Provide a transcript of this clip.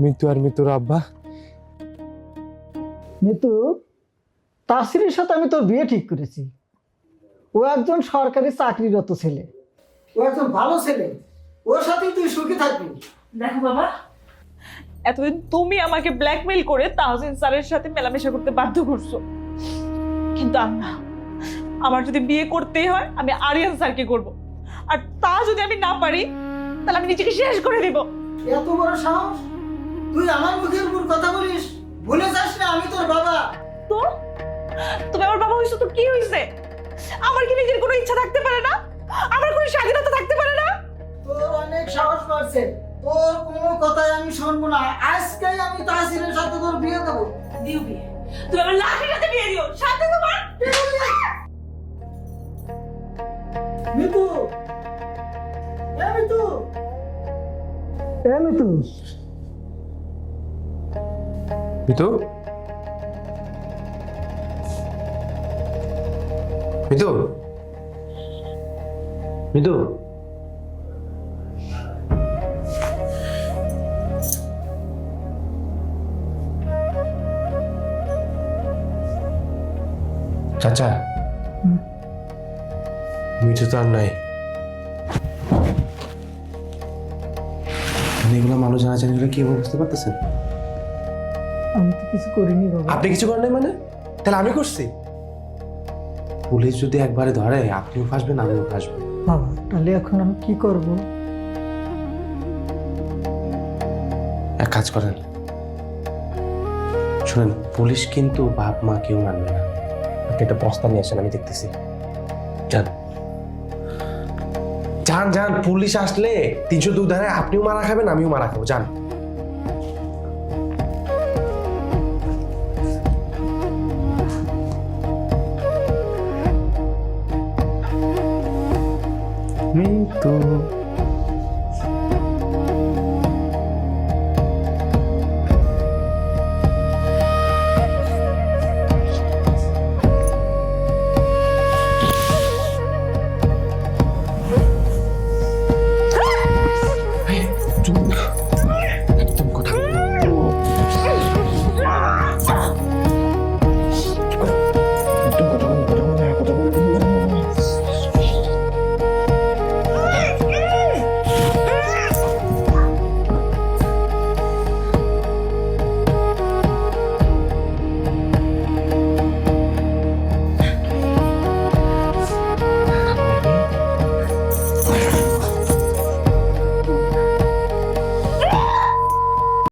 মিতু আর মিতুর আব্বা। মিতু, তাসিরের সাথে আমি তোর বিয়ে ঠিক করেছি। ও একজন সরকারি চাকরিরত ছেলে, ও একজন ভালো ছেলে, ওর সাথেই তুই সুখী থাকবি। দেখো বাবা, এতদিন তুমি আমাকে ব্ল্যাকমেইল করে তাহসিন স্যারের সাথে মেলামেশা করতে বাধ্য করছো, কিন্তু আম্মা, আমার যদি বিয়ে করতেই হয় আমি আরিয়ান স্যারকে করব, আর তা যদি আমি না পারি তাহলে আমি নিজেকে শেষ করে দিব। এত বড় সাহস! তুই আমার মুখের উপর কথা বলিস? ভুলে যাস না আমি তোর বাবা। তো তুমি আমার বাবা হইছো তো কি হইছে? আমার কি নিজের কোনো ইচ্ছা থাকতে পারে না? আমার কোনো স্বাধীনতা থাকতে পারে না? তোর অনেক সাহস বাড়ছে, তোর কোনো কথাই আমি শুনবো না। আজকেই আমি তাসিরের সাথে তোর বিয়ে দেবো। দিও বিয়ে, তুমি আমার লাঠির সাথে বিয়ে দিও, সাথে তোমার মিতু, এ মিতু, এ মিতু, মিতু, মিতু, মিতু, চাচা, মিঠু তো আর নাই। এগুলো মানুষ জানাজানি হলে কি বুঝতে পারতেছেন? আমি তো কিছু করিনি বাবা। আপনি কিছু করেন নাই মানে? তাহলে আমি করছি? পুলিশ যদি একবারে ধরে আপনিও ফাঁসবেন, আমিও ফাঁসবো। বাবা, তাহলে এখন আমি কি করব? এক কাজ করেন, শুনেন, পুলিশ কিন্তু বাপ মা কেউ মানবে না। আপনি একটা বস্তা নিয়ে আসেন, আমি দেখতেছি। যান যান যান, পুলিশ আসলে 302 ধারায় আপনিও মারা খাবেন, আমিও মারা খাবো। যান।